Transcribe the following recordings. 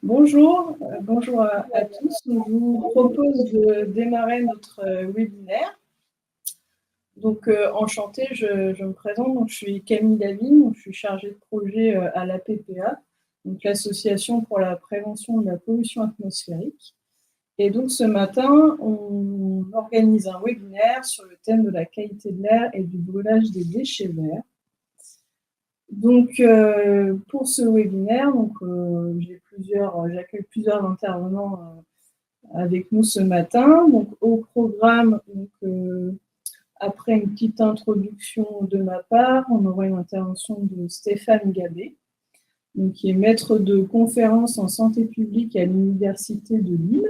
Bonjour à tous. Je vous propose de démarrer notre webinaire. Donc, enchantée, je me présente. Donc, je suis Camille Lavigne, donc, je suis chargée de projet à l'APPA, donc l'Association pour la prévention de la pollution atmosphérique. Et donc, ce matin, on organise un webinaire sur le thème de la qualité de l'air et du brûlage des déchets verts. Donc, pour ce webinaire, j'accueille plusieurs intervenants avec nous ce matin. Donc, au programme, après une petite introduction de ma part, on aura une intervention de Stéphane Gabé, donc, qui est maître de conférence en santé publique à l'Université de Lille,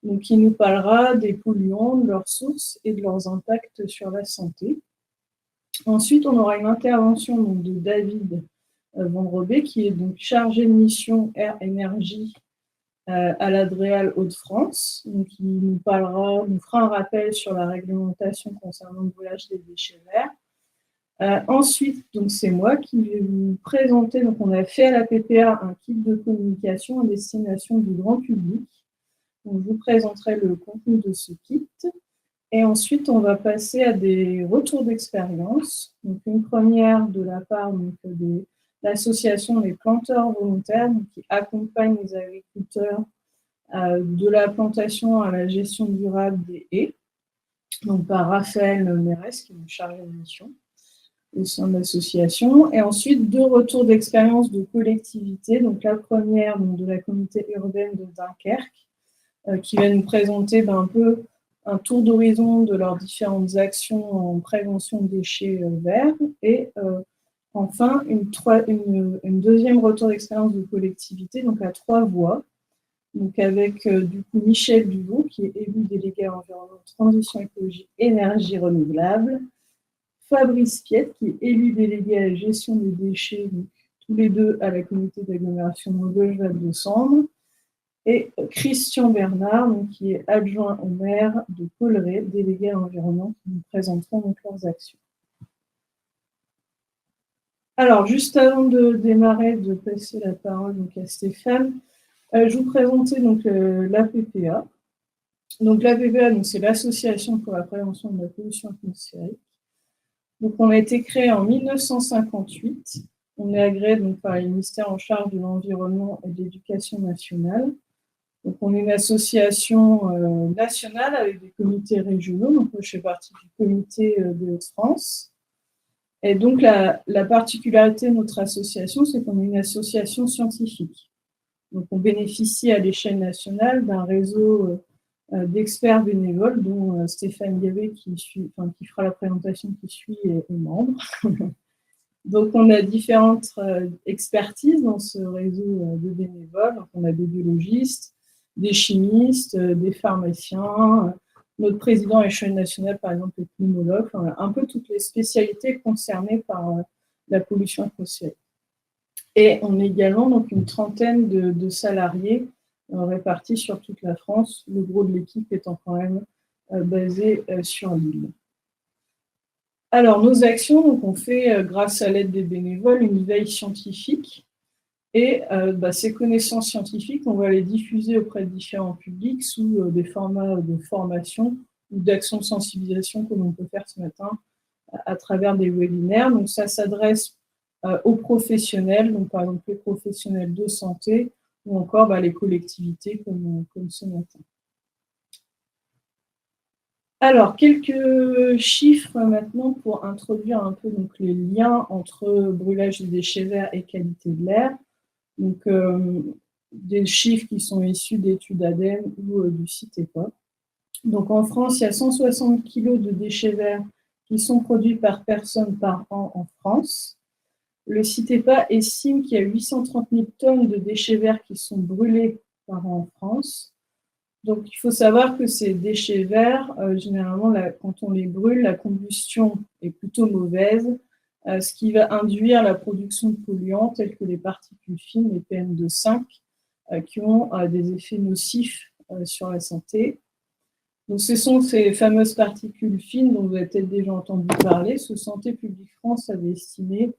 donc, qui nous parlera des polluants, de leurs sources et de leurs impacts sur la santé. Ensuite, on aura une intervention donc, de David Van Robé, qui est donc chargé de mission Air Énergie à l'Adréal Hauts-de-France. Donc, il nous fera un rappel sur la réglementation concernant le brûlage des déchets verts. Ensuite, donc c'est moi qui vais vous présenter. Donc, on a fait à la PPA un kit de communication à destination du grand public. Donc, je vous présenterai le contenu de ce kit. Et ensuite, on va passer à des retours d'expérience. Donc, une première de la part de l'association des planteurs volontaires, donc, qui accompagne les agriculteurs de la plantation à la gestion durable des haies, donc par Raphaël Mérès, qui est mon chargé de mission au sein de l'association. Et ensuite, deux retours d'expérience de collectivité. Donc, la première de la communauté urbaine de Dunkerque, qui va nous présenter un peu un tour d'horizon de leurs différentes actions en prévention de déchets verts. Et enfin, une deuxième retour d'expérience de collectivité, donc à 3 voix, donc avec du coup Michel Duvaux, qui est élu délégué à environnement, transition écologique, énergie renouvelable, Fabrice Piette, qui est élu délégué à la gestion des déchets, donc, tous les deux à la communauté d'agglomération Maubeuge-Val de Sambre, et Christian Bernard, donc, qui est adjoint au maire de Colleré, délégué à l'environnement, qui nous présenteront donc leurs actions. Alors, juste avant de démarrer, de passer la parole donc, à Stéphane, je vous présentais donc l'APPA. Donc, l'APPA, c'est l'Association pour la prévention de la pollution atmosphérique. Donc, on a été créé en 1958. On est agréé donc, par le ministère en charge de l'environnement et de l'éducation nationale. Donc, on est une association nationale avec des comités régionaux. Donc, moi, je fais partie du comité de Hauts-de-France. Et donc, la particularité de notre association, c'est qu'on est une association scientifique. Donc, on bénéficie à l'échelle nationale d'un réseau d'experts bénévoles, dont Stéphane Gabé, qui fera la présentation qui suit, est membre. Donc, on a différentes expertises dans ce réseau de bénévoles. Donc, on a des biologistes, des chimistes, des pharmaciens. Notre président à l'échelle nationale, par exemple, est pneumologue. Enfin, un peu toutes les spécialités concernées par la pollution atmosphérique. Et on est également donc, une trentaine de salariés répartis sur toute la France, le gros de l'équipe étant quand même basé sur l'île. Alors, nos actions, donc, on fait, grâce à l'aide des bénévoles, une veille scientifique. Et ces connaissances scientifiques, on va les diffuser auprès de différents publics sous des formats de formation ou d'actions de sensibilisation comme on peut faire ce matin à travers des webinaires. Donc, ça s'adresse aux professionnels, donc par exemple les professionnels de santé ou encore les collectivités comme ce matin. Alors, quelques chiffres maintenant pour introduire un peu donc, les liens entre brûlage des déchets verts et qualité de l'air. Donc, des chiffres qui sont issus d'études ADEME ou du CITEPA. Donc, en France, il y a 160 kg de déchets verts qui sont produits par personne par an en France. Le CITEPA estime qu'il y a 830 000 tonnes de déchets verts qui sont brûlés par an en France. Donc, il faut savoir que ces déchets verts, généralement, quand on les brûle, la combustion est plutôt mauvaise, ce qui va induire la production de polluants tels que les particules fines, les PM2,5, qui ont des effets nocifs sur la santé. Donc, ce sont ces fameuses particules fines dont vous avez peut-être déjà entendu parler. Santé publique France avait estimé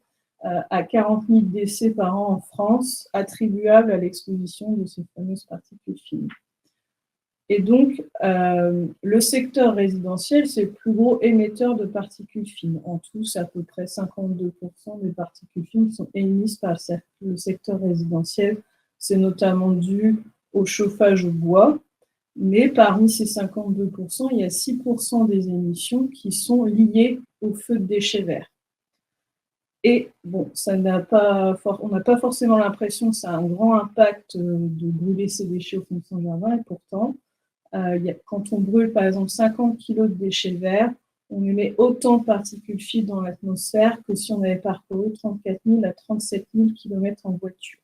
à 40 000 décès par an en France, attribuables à l'exposition de ces fameuses particules fines. Et donc, le secteur résidentiel, c'est le plus gros émetteur de particules fines. En tout, c'est à peu près 52% des particules fines qui sont émises par le secteur résidentiel. C'est notamment dû au chauffage au bois. Mais parmi ces 52%, il y a 6% des émissions qui sont liées au feu de déchets verts. Et bon, on n'a pas forcément l'impression que ça a un grand impact de brûler ces déchets au fond de son jardin, et pourtant, quand on brûle par exemple 50 kg de déchets verts, on émet autant de particules fines dans l'atmosphère que si on avait parcouru 34 000 à 37 000 km en voiture.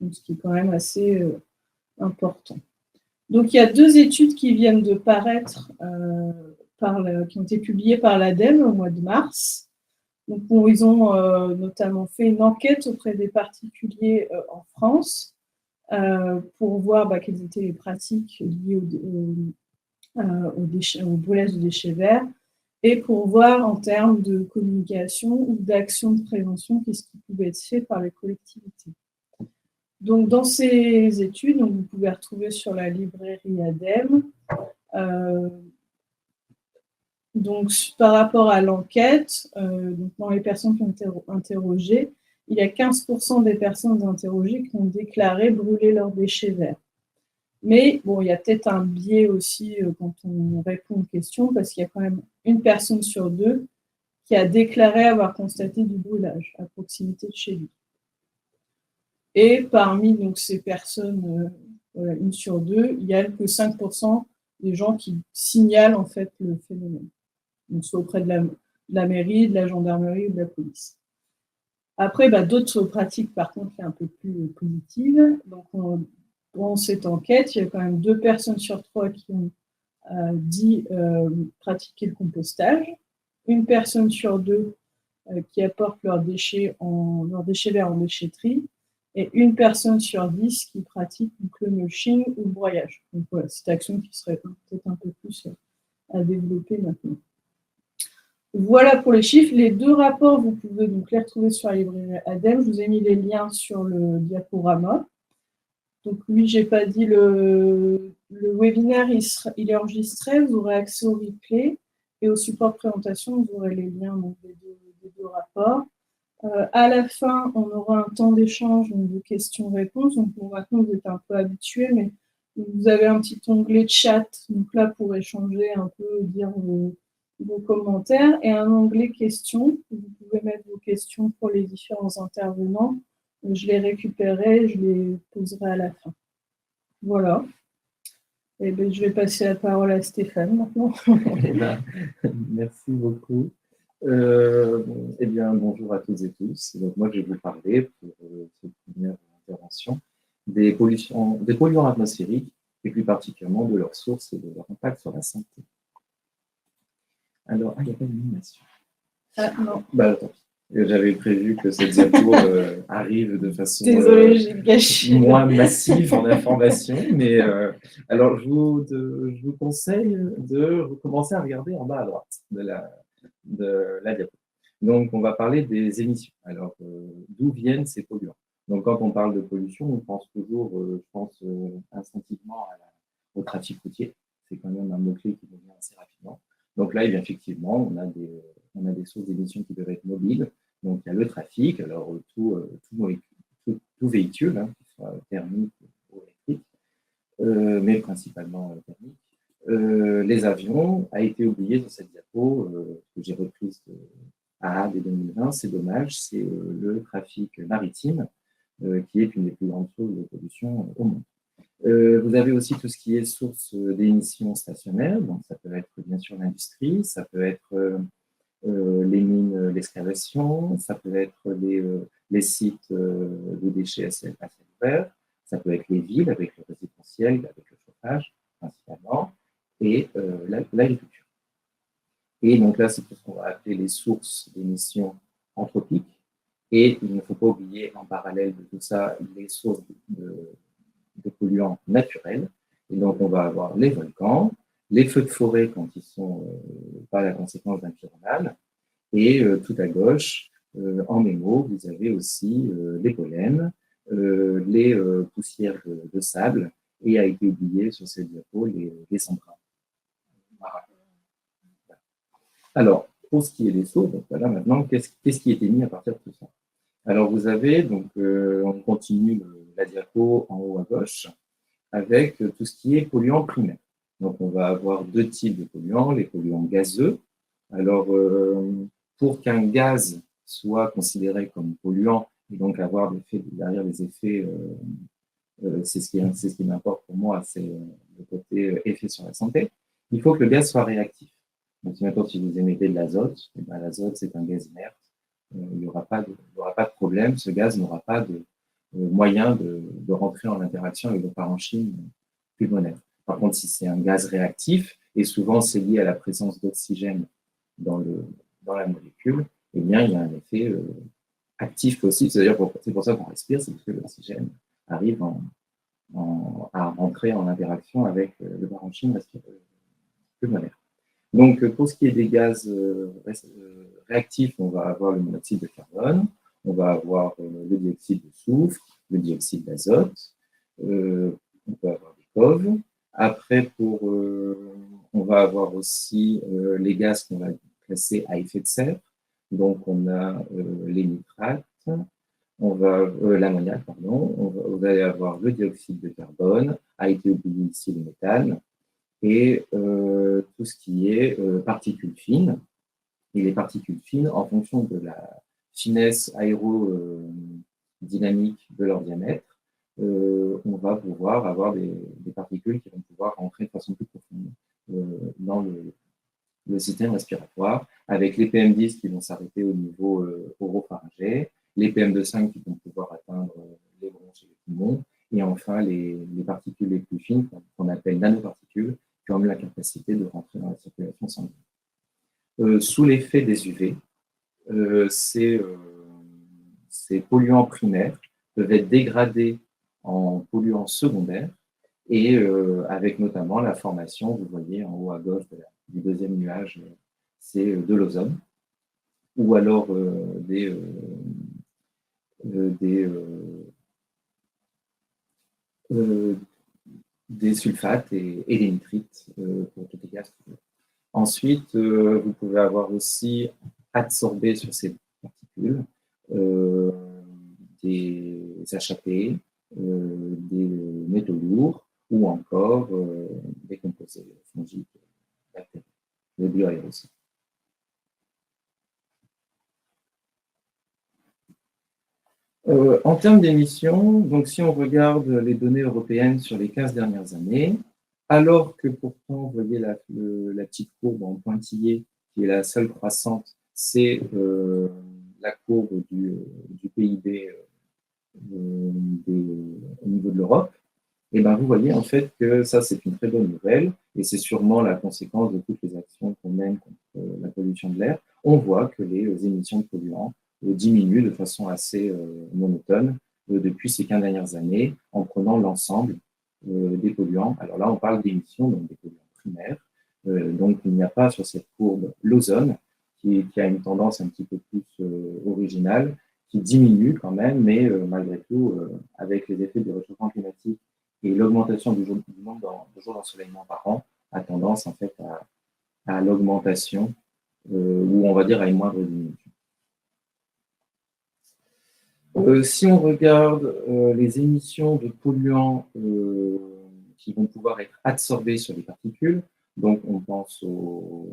Donc, ce qui est quand même assez important. Donc, il y a 2 études qui viennent de paraître, qui ont été publiées par l'ADEME au mois de mars. Donc, ils ont notamment fait une enquête auprès des particuliers en France pour voir quelles étaient les pratiques liées au brûlage de déchets verts et pour voir en termes de communication ou d'action de prévention qu'est-ce qui pouvait être fait par les collectivités. Donc, dans ces études, vous pouvez retrouver sur la librairie ADEME. Donc, par rapport à l'enquête, dans les personnes qui ont été interrogées, il y a 15% des personnes interrogées qui ont déclaré brûler leurs déchets verts. Mais bon, il y a peut-être un biais aussi quand on répond aux questions, parce qu'il y a quand même 1 personne sur 2 qui a déclaré avoir constaté du brûlage à proximité de chez lui. Et parmi donc, ces personnes, 1 sur 2, il n'y a que 5% des gens qui signalent en fait le phénomène. Donc, soit auprès de la mairie, de la gendarmerie ou de la police. Après, d'autres pratiques, par contre, un peu plus positives. Donc, dans cette enquête, il y a quand même 2 personnes sur 3 qui ont dit pratiquer le compostage, 1 personne sur 2 qui apportent leurs déchets verts en déchetterie, et 1 personne sur 10 qui pratique le mulching ou le broyage. Donc voilà, c'est une action qui serait peut-être un peu plus à développer maintenant. Voilà pour les chiffres. Les 2 rapports, vous pouvez donc les retrouver sur la librairie ADEME. Je vous ai mis les liens sur le diaporama. Donc oui, je n'ai pas dit, le webinaire, il est enregistré, vous aurez accès au replay et au support de présentation, vous aurez les liens donc, des deux rapports. À la fin, on aura un temps d'échange, de questions-réponses. Donc maintenant, vous êtes un peu habitués, mais vous avez un petit onglet chat, donc là pour échanger un peu, dire vos commentaires, et un onglet questions. Vous pouvez mettre vos questions pour les différents intervenants. Je les récupérerai, je les poserai à la fin. Voilà. Et bien, je vais passer la parole à Stéphane maintenant. Merci beaucoup. Bonjour à toutes et tous. Donc, moi, je vais vous parler pour cette première intervention des polluants atmosphériques et plus particulièrement de leurs sources et de leur impact sur la santé. Alors, il n'y a pas d'animation. Ah non. Tant pis. J'avais prévu que cette diapo arrive de façon moins massive en information, mais alors je vous conseille de commencer à regarder en bas à droite de la diapo. Donc, on va parler des émissions. Alors, d'où viennent ces polluants? Donc, quand on parle de pollution, on pense toujours, instinctivement au trafic routier. C'est quand même un mot-clé qui revient assez rapidement. Donc là, effectivement, on a des sources d'émissions qui peuvent être mobiles. Donc, il y a le trafic, alors tout véhicule, qu'il soit thermique ou électrique, mais principalement thermique. Les avions a été oublié dans cette diapo que j'ai reprise dès 2020. C'est dommage, c'est le trafic maritime qui est une des plus grandes sources de pollution au monde. Vous avez aussi tout ce qui est source d'émissions stationnaires, donc ça peut être bien sûr l'industrie, ça peut être les mines, l'excavation, ça peut être les sites de déchets à ciel ouvert, ça peut être les villes avec le résidentiel, avec le chauffage principalement, et l'agriculture. Et donc là, c'est tout ce qu'on va appeler les sources d'émissions anthropiques. Et il ne faut pas oublier en parallèle de tout ça les sources de polluants naturels. Et donc, on va avoir les volcans, les feux de forêt quand ils sont pas la conséquence d'un pyromane, et tout à gauche, en mémo, vous avez aussi les pollens, les poussières de sable, et a été oublié sur cette diapo les centrales. Alors, pour ce qui est des sauts, donc voilà, maintenant, qu'est-ce qui est émis à partir de tout ça? Alors, vous avez, donc, on continue la diapo en haut à gauche, avec tout ce qui est polluants primaires. Donc, on va avoir deux types de polluants, les polluants gazeux. Alors, pour qu'un gaz soit considéré comme polluant et donc avoir derrière des effets, c'est ce qui m'importe pour moi, c'est le côté effet sur la santé, il faut que le gaz soit réactif. Donc, maintenant, si vous émettez de l'azote, l'azote, c'est un gaz inerte. Il n'y aura pas de problème. Ce gaz n'aura pas de moyen de rentrer en interaction avec le parenchyme pulmonaire. Par contre, si c'est un gaz réactif, et souvent c'est lié à la présence d'oxygène dans la molécule, eh bien, il y a un effet actif possible. C'est-à-dire, c'est pour ça qu'on respire, c'est parce que l'oxygène arrive à rentrer en interaction avec le parenchyme pulmonaire. Donc, pour ce qui est des gaz réactifs, on va avoir le monoxyde de carbone, on va avoir le dioxyde de soufre, le dioxyde d'azote, on peut avoir des COV. Après, on va avoir aussi les gaz qu'on va classer à effet de serre. Donc, on a les nitrates, l'ammoniac, pardon, on va avoir le dioxyde de carbone, a été oublié ici le méthane, et tout ce qui est particules fines. Et les particules fines, en fonction de la finesse aérodynamique de leur diamètre, on va pouvoir avoir des particules qui vont pouvoir rentrer de façon plus profonde dans le système respiratoire, avec les PM10 qui vont s'arrêter au niveau oropharyngé, les PM2,5 qui vont pouvoir atteindre les bronches et les poumons, et enfin les particules les plus fines, qu'on appelle nanoparticules, qui ont la capacité de rentrer dans la circulation sanguine. Sous l'effet des UV, ces polluants primaires peuvent être dégradés en polluants secondaires, et avec notamment la formation, vous voyez en haut à gauche du deuxième nuage, c'est de l'ozone, ou alors des sulfates et des nitrites pour tous les gaz. Ensuite, vous pouvez avoir aussi absorbé sur ces particules des HAP, des métaux lourds ou encore des composés fongiques, bactéries, des bioaérosols. En termes d'émissions, donc si on regarde les données européennes sur les 15 dernières années, alors que pourtant, vous voyez la petite courbe en pointillé, qui est la seule croissante, c'est la courbe du PIB au niveau de l'Europe. Et bien, vous voyez en fait que ça, c'est une très bonne nouvelle, et c'est sûrement la conséquence de toutes les actions qu'on mène contre la pollution de l'air. On voit que les émissions de polluants diminuent de façon assez monotone depuis ces 15 dernières années, en prenant l'ensemble des polluants. Alors là, on parle d'émissions, donc des polluants primaires. Donc, il n'y a pas sur cette courbe l'ozone, qui a une tendance un petit peu plus originale, qui diminue quand même, mais malgré tout, avec les effets du réchauffement climatique et l'augmentation du nombre de jours d'ensoleillement par an, a tendance en fait à l'augmentation, ou on va dire à une moindre diminution. Si on regarde les émissions de polluants qui vont pouvoir être absorbés sur les particules, donc on pense aux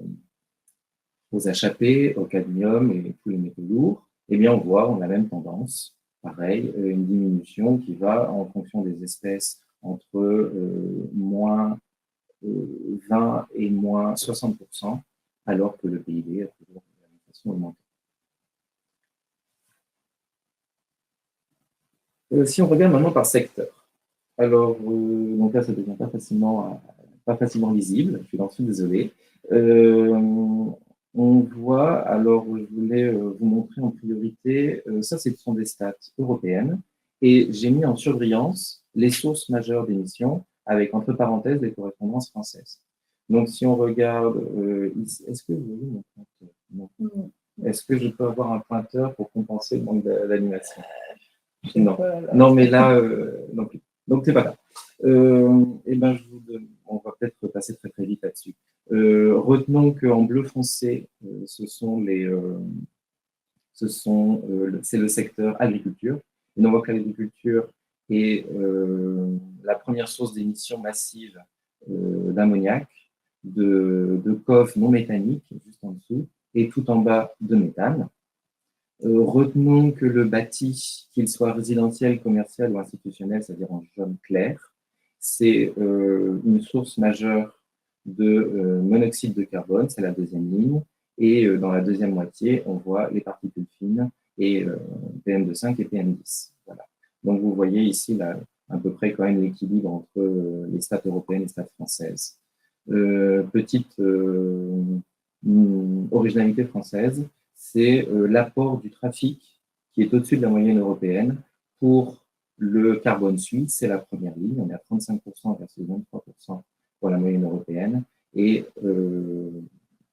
HAP, au cadmium et tous les métaux lourds, eh bien on a la même tendance, pareil, une diminution qui va en fonction des espèces entre moins 20 et moins 60%, alors que le PIB a toujours de la même façon augmenté. Si on regarde maintenant par secteur, alors, donc là, ça ne devient pas facilement lisible, je suis désolé. On voit, alors je voulais vous montrer en priorité, ça ce sont des stats européennes, et j'ai mis en surbrillance les sources majeures d'émissions, avec entre parenthèses les correspondances françaises. Donc si on regarde, est-ce que vous voyez mon compte? Non. Est-ce que je peux avoir un pointeur pour compenser le manque d'animation? Non. Non, mais là, non plus. Donc, c'est pas grave. Eh ben, on va peut-être passer très très vite là-dessus. Retenons qu'en bleu foncé, c'est le secteur agriculture. Et on voit que l'agriculture est la première source d'émissions massives d'ammoniac, de coffres non méthaniques, juste en dessous, et tout en bas de méthane. Retenons que le bâti, qu'il soit résidentiel, commercial ou institutionnel, c'est-à-dire en jaune clair, c'est une source majeure de monoxyde de carbone, c'est la deuxième ligne, et dans la deuxième moitié, on voit les particules fines et PM2,5 et PM10. Voilà. Donc vous voyez ici là, à peu près quand même l'équilibre entre les stats européennes et les stats françaises. Petite originalité française, c'est l'apport du trafic qui est au-dessus de la moyenne européenne pour le carbone suisse, c'est la première ligne, on est à 35% versus 23% pour la moyenne européenne, et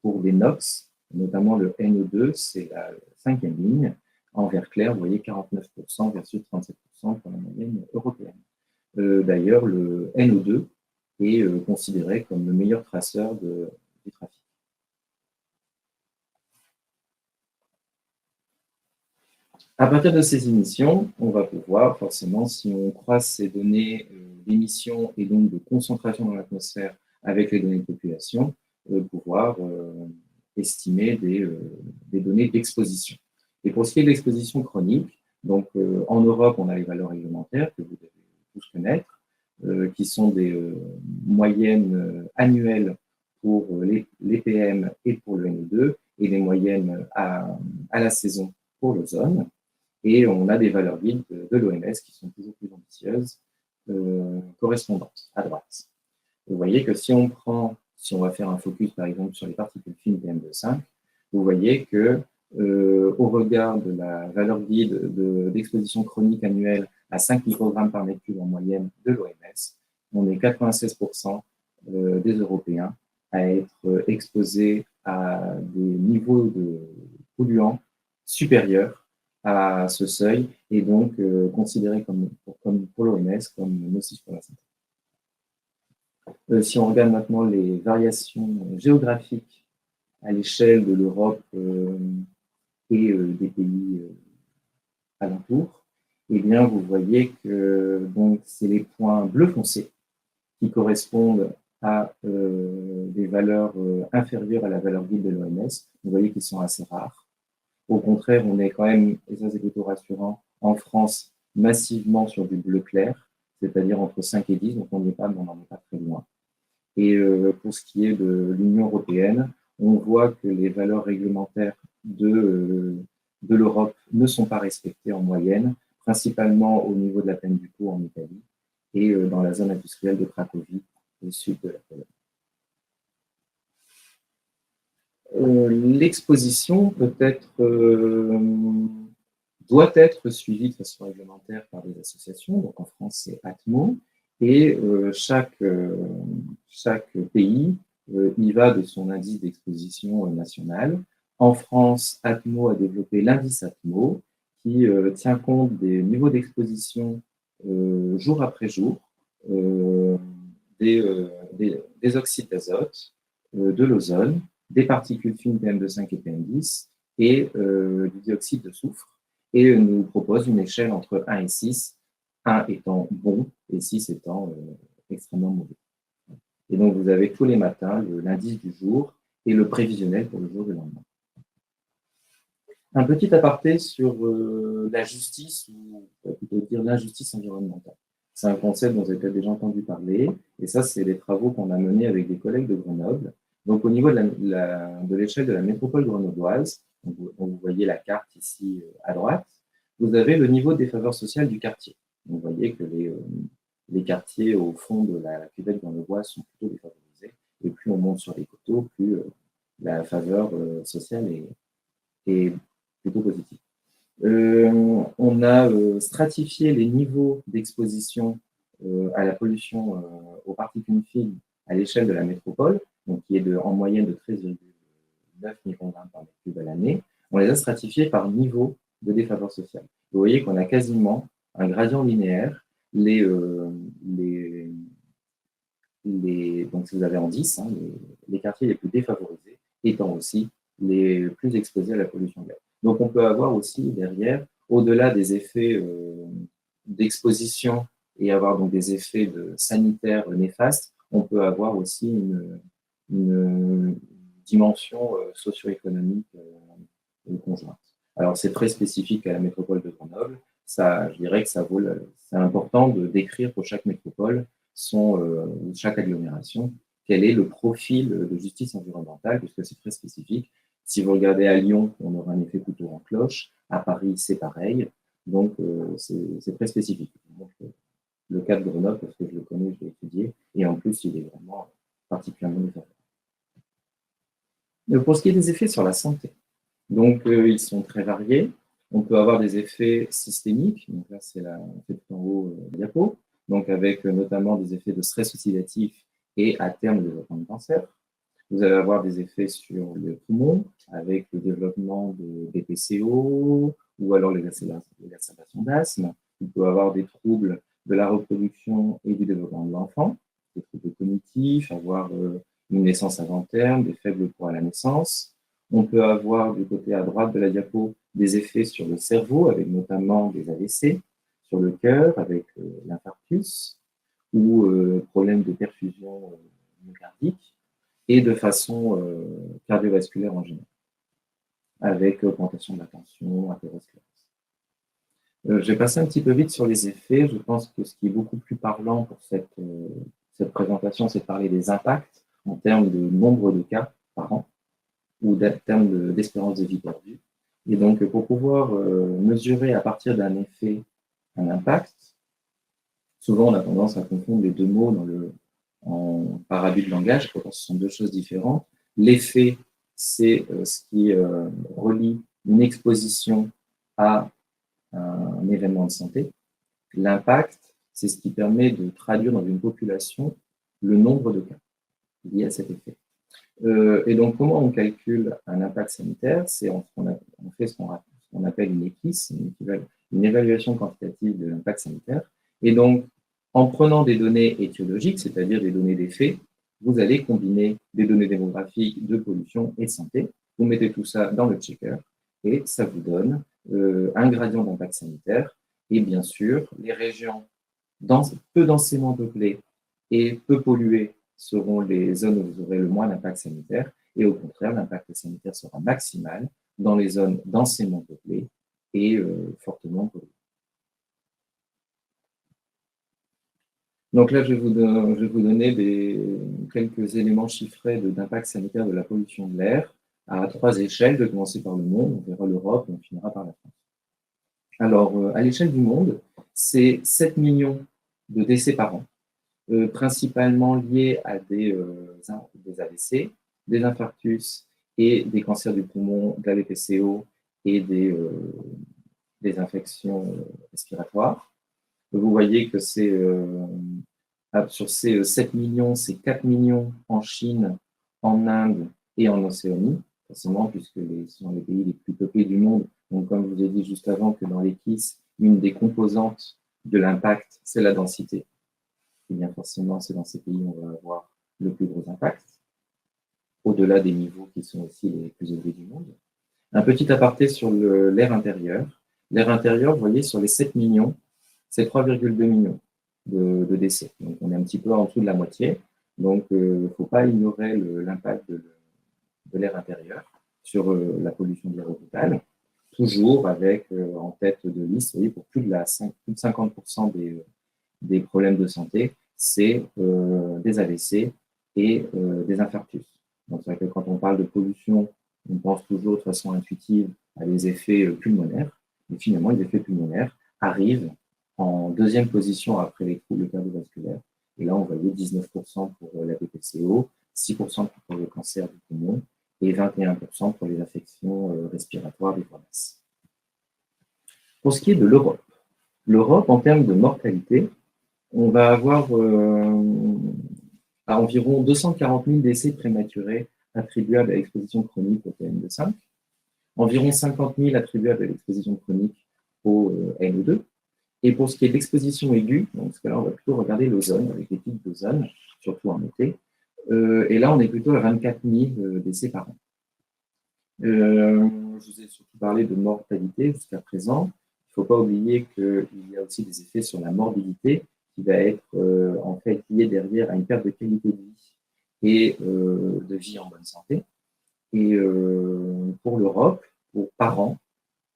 pour les NOx, notamment le NO2, c'est la cinquième ligne, en vert clair, vous voyez 49% versus 37% pour la moyenne européenne. D'ailleurs, le NO2 est considéré comme le meilleur traceur du trafic. À partir de ces émissions, on va pouvoir forcément, si on croise ces données d'émissions et donc de concentration dans l'atmosphère avec les données de population, pouvoir estimer des données d'exposition. Et pour ce qui est de l'exposition chronique, donc en Europe, on a les valeurs réglementaires que vous devez tous connaître, qui sont des moyennes annuelles pour les PM et pour le NO2, et des moyennes à la saison pour l'ozone. Et on a des valeurs guides de l'OMS qui sont toujours plus ambitieuses, correspondantes à droite. Vous voyez que si on va faire un focus par exemple sur les particules fines PM2,5, vous voyez que au regard de la valeur guide d'exposition chronique annuelle à 5 microgrammes par mètre cube en moyenne de l'OMS, on est 96% des Européens à être exposés à des niveaux de polluants supérieurs à ce seuil et donc considéré comme pour l'OMS comme nocif pour la santé. Si on regarde maintenant les variations géographiques à l'échelle de l'Europe et des pays alentours, eh bien vous voyez que donc c'est les points bleu foncé qui correspondent à des valeurs inférieures à la valeur guide de l'OMS. Vous voyez qu'ils sont assez rares. Au contraire, on est quand même, et ça c'est plutôt rassurant, en France, massivement sur du bleu clair, c'est-à-dire entre 5 et 10, donc on n'en est pas très loin. Et pour ce qui est de l'Union européenne, on voit que les valeurs réglementaires de l'Europe ne sont pas respectées en moyenne, principalement au niveau de la plaine du Pô en Italie et dans la zone industrielle de Cracovie, au sud de la Pologne. L'exposition doit être suivie de façon réglementaire par des associations. Donc en France, c'est ATMO. Et chaque pays y va de son indice d'exposition national. En France, ATMO a développé l'indice ATMO qui tient compte des niveaux d'exposition jour après jour, des oxydes d'azote, de l'ozone, des particules fines PM2,5 et PM10 et du dioxyde de soufre et nous propose une échelle entre 1 et 6, 1 étant bon et 6 étant extrêmement mauvais. Et donc vous avez tous les matins l'indice du jour et le prévisionnel pour le jour du lendemain. Un petit aparté sur la justice, ou plutôt dire l'injustice environnementale. C'est un concept dont vous avez peut-être déjà entendu parler, et ça, c'est des travaux qu'on a menés avec des collègues de Grenoble. Donc, au niveau de l'échelle de la métropole grenobloise, vous voyez la carte ici à droite, vous avez le niveau de défaveur sociale du quartier. Donc, vous voyez que les quartiers au fond de la cuvette grenobloise sont plutôt défavorisés, et plus on monte sur les coteaux, plus la faveur sociale est plutôt positive. On a stratifié les niveaux d'exposition à la pollution aux particules fines à l'échelle de la métropole, donc qui est en moyenne de 13,9 microgrammes par mètre cube à l'année, on les a stratifiés par niveau de défaveur sociale. Vous voyez qu'on a quasiment un gradient linéaire. Donc, si vous avez en 10, hein, les quartiers les plus défavorisés étant aussi les plus exposés à la pollution de l'air. Donc, on peut avoir aussi derrière, au-delà des effets d'exposition et avoir donc des effets sanitaires néfastes, on peut avoir aussi une dimension socio-économique conjointe. Alors, c'est très spécifique à la métropole de Grenoble. Ça, je dirais que c'est important de décrire pour chaque métropole, chaque agglomération, quel est le profil de justice environnementale, puisque c'est très spécifique. Si vous regardez à Lyon, on aura un effet couteau en cloche. À Paris, c'est pareil. Donc, c'est très spécifique. Donc, le cas de Grenoble, parce que je le connais, je l'ai étudié, et en plus, il est vraiment particulièrement différent. Pour ce qui est des effets sur la santé, donc ils sont très variés. On peut avoir des effets systémiques, donc là c'est tout en haut de la diapo, donc avec notamment des effets de stress oxydatif et à terme le développement de cancer. Vous allez avoir des effets sur le poumon avec le développement de BPCO ou alors les exacerbations d'asthme. Il peut avoir des troubles de la reproduction et du développement de l'enfant, des troubles cognitifs, avoir une naissance avant terme, des faibles poids à la naissance. On peut avoir du côté à droite de la diapo des effets sur le cerveau avec notamment des AVC, sur le cœur avec l'infarctus ou problèmes de perfusion myocardique et de façon cardiovasculaire en général, avec augmentation de la tension, athérosclérose. Je vais passer un petit peu vite sur les effets. Je pense que ce qui est beaucoup plus parlant pour cette présentation, c'est de parler des impacts en termes de nombre de cas par an ou en termes d'espérance de vie perdue. Et donc, pour pouvoir mesurer à partir d'un effet un impact, souvent on a tendance à confondre les deux mots en paradis de langage, pourtant ce sont deux choses différentes. L'effet, c'est ce qui relie une exposition à un événement de santé. L'impact, c'est ce qui permet de traduire dans une population le nombre de cas liés à cet effet. Et donc, comment on calcule un impact sanitaire? C'est on fait ce qu'on appelle une EQUIS, une évaluation quantitative de l'impact sanitaire. Et donc, en prenant des données étiologiques, c'est-à-dire des données d'effet, vous allez combiner des données démographiques de pollution et de santé. Vous mettez tout ça dans le checker et ça vous donne un gradient d'impact sanitaire. Et bien sûr, les régions peu densément peuplées et peu polluées seront les zones où vous aurez le moins d'impact sanitaire. Et au contraire, l'impact sanitaire sera maximal dans les zones densément peuplées et fortement polluées. Donc là, je vais vous donner quelques éléments chiffrés d'impact sanitaire de la pollution de l'air à 3 échelles, de commencer par le monde, on verra l'Europe et on finira par la France. Alors, à l'échelle du monde, c'est 7 millions de décès par an, principalement liés à des AVC, des infarctus et des cancers du poumon, de la BPCO et des infections respiratoires. Vous voyez que sur ces 7 millions, c'est 4 millions en Chine, en Inde et en Océanie, forcément, puisque ce sont les pays les plus peuplés du monde. Donc, comme je vous ai dit juste avant que dans les KISS, une des composantes de l'impact, c'est la densité. Et bien forcément, c'est dans ces pays où on va avoir le plus gros impact, au-delà des niveaux qui sont aussi les plus élevés du monde. Un petit aparté sur l'air intérieur. L'air intérieur, vous voyez, sur les 7 millions, c'est 3,2 millions de décès. Donc, on est un petit peu en dessous de la moitié. Donc, il ne faut pas ignorer l'impact de l'air intérieur sur la pollution de l'air total, toujours avec en tête de liste, vous voyez, pour plus de 50% des problèmes de santé, c'est des AVC et des infarctus. Donc, c'est vrai que quand on parle de pollution, on pense toujours de façon intuitive à des effets pulmonaires, mais finalement, les effets pulmonaires arrivent en deuxième position après les troubles cardiovasculaires. Et là, on voyait 19% pour la BPCO, 6% pour le cancer du poumon et 21% pour les affections respiratoires des voies basses. Pour ce qui est de l'Europe, en termes de mortalité, on va avoir à environ 240 000 décès prématurés attribuables à l'exposition chronique au PM2,5. environ 50 000 attribuables à l'exposition chronique au NO2. Et pour ce qui est d'exposition aiguë, donc là, on va plutôt regarder l'ozone, avec les pics d'ozone, surtout en été. Et là, on est plutôt à 24 000 décès par an. Je vous ai surtout parlé de mortalité jusqu'à présent. Il ne faut pas oublier qu'il y a aussi des effets sur la morbidité qui va être en fait liée derrière à une perte de qualité de vie et de vie en bonne santé. Et pour l'Europe, par an,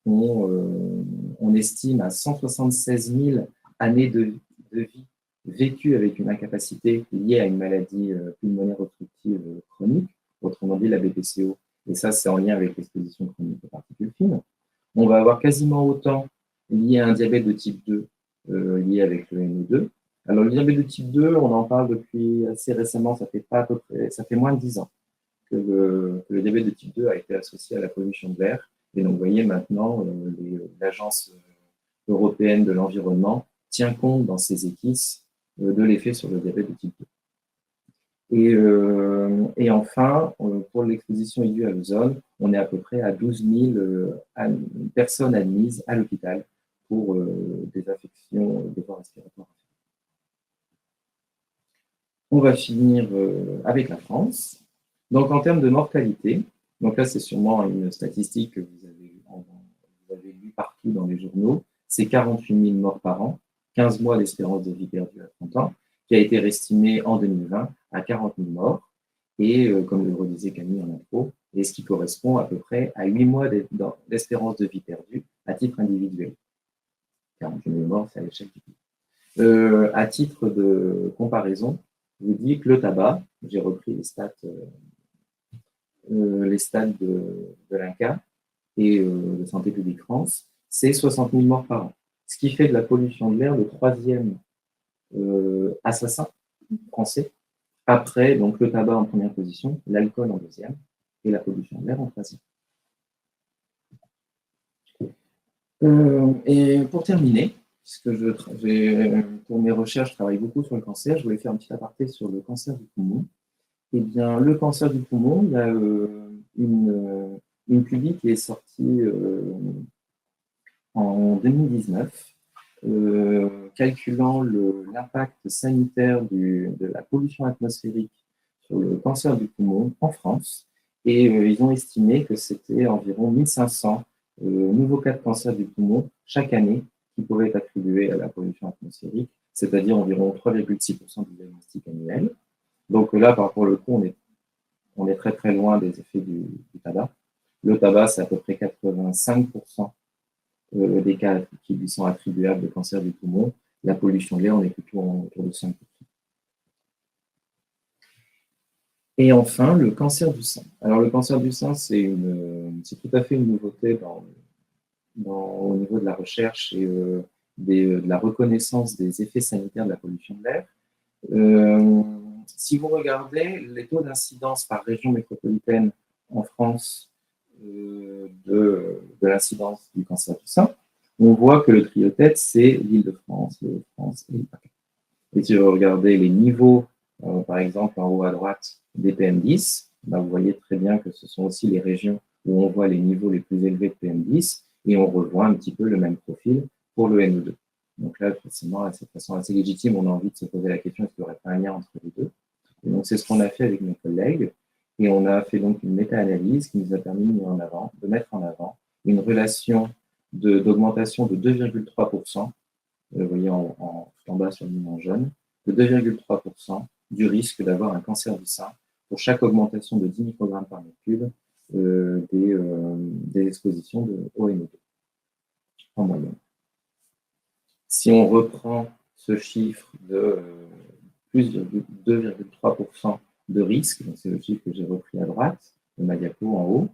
on estime à 176 000 années de vie vécues avec une incapacité liée à une maladie pulmonaire obstructive chronique, autrement dit la BPCO. Et ça, c'est en lien avec l'exposition chronique aux particules fines. On va avoir quasiment autant lié à un diabète de type 2, lié avec le NO2. Alors, le diabète de type 2, on en parle depuis assez récemment, ça fait moins de 10 ans que le diabète de type 2 a été associé à la pollution de l'air. Et donc, vous voyez maintenant, l'Agence européenne de l'environnement tient compte dans ses équisses de l'effet sur le diabète de type 2. Et enfin, pour l'exposition aiguë à l'ozone, on est à peu près à 12 000 personnes admises à l'hôpital pour des affections des voies respiratoires. On va finir avec la France. Donc, en termes de mortalité, donc là, c'est sûrement une statistique que vous avez lue partout dans les journaux, c'est 48 000 morts par an, 15 mois d'espérance de vie perdue à 30 ans, qui a été estimé en 2020 à 40 000 morts, et comme le redisait Camille en intro, et ce qui correspond à peu près à 8 mois d'espérance de vie perdue à titre individuel. 48 000 morts, c'est à l'échelle du pays. À titre de comparaison, je vous dis que le tabac, j'ai repris les stats de l'INCa et de Santé publique France, c'est 60 000 morts par an. Ce qui fait de la pollution de l'air le troisième assassin français, après donc le tabac en première position, l'alcool en deuxième et la pollution de l'air en troisième. Et pour terminer, puisque pour mes recherches, je travaille beaucoup sur le cancer, je voulais faire un petit aparté sur le cancer du poumon. Eh bien, le cancer du poumon, il y a une publi qui est sortie en 2019, calculant l'impact sanitaire de la pollution atmosphérique sur le cancer du poumon en France. Et ils ont estimé que c'était environ 1500 nouveaux cas de cancer du poumon chaque année qui pouvaient être attribués à la pollution atmosphérique, c'est-à-dire environ 3,6% du diagnostic annuel. Donc là, pour le coup, on est très très loin des effets du tabac. Le tabac, c'est à peu près 85% des cas qui lui sont attribuables de cancer du poumon. La pollution de l'air, on est plutôt autour de 5%. Et enfin, le cancer du sein. Alors, le cancer du sein, c'est tout à fait une nouveauté au niveau de la recherche et de la reconnaissance des effets sanitaires de la pollution de l'air. Si vous regardez les taux d'incidence par région métropolitaine en France de l'incidence du cancer du sein, on voit que le trio tête, c'est l'Île-de-France, l'Île-de-France et le PACA. Et si vous regardez les niveaux, par exemple en haut à droite des PM10, ben vous voyez très bien que ce sont aussi les régions où on voit les niveaux les plus élevés de PM10 et on revoit un petit peu le même profil pour le NO2. Donc là, forcément, de façon assez légitime, on a envie de se poser la question, est-ce qu'il n'y aurait pas un lien entre les deux? Et donc, c'est ce qu'on a fait avec mes collègues. Et on a fait donc une méta-analyse qui nous a permis de mettre en avant une relation d'augmentation de 2,3%, vous voyez tout en bas sur le ligne en jaune, de 2,3% du risque d'avoir un cancer du sein pour chaque augmentation de 10 microgrammes par mètre cube des expositions au NO2 en moyenne. Si on reprend ce chiffre de plus de 2,3% de risque, donc c'est le chiffre que j'ai repris à droite, de ma diapo en haut,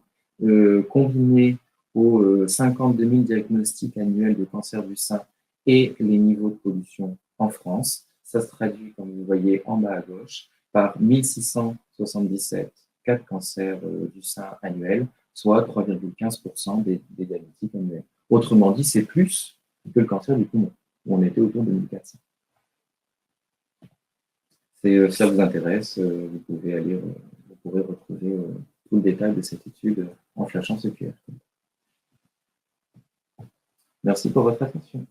combiné aux 52 000 diagnostics annuels de cancer du sein et les niveaux de pollution en France, ça se traduit, comme vous voyez en bas à gauche, par 1677 cas de cancer du sein annuel, soit 3,15% des diagnostics annuels. Autrement dit, c'est plus que le cancer du poumon, où on était autour de 1400. Si ça vous intéresse, vous pourrez retrouver tout le détail de cette étude en flashant ce QR code. Merci pour votre attention.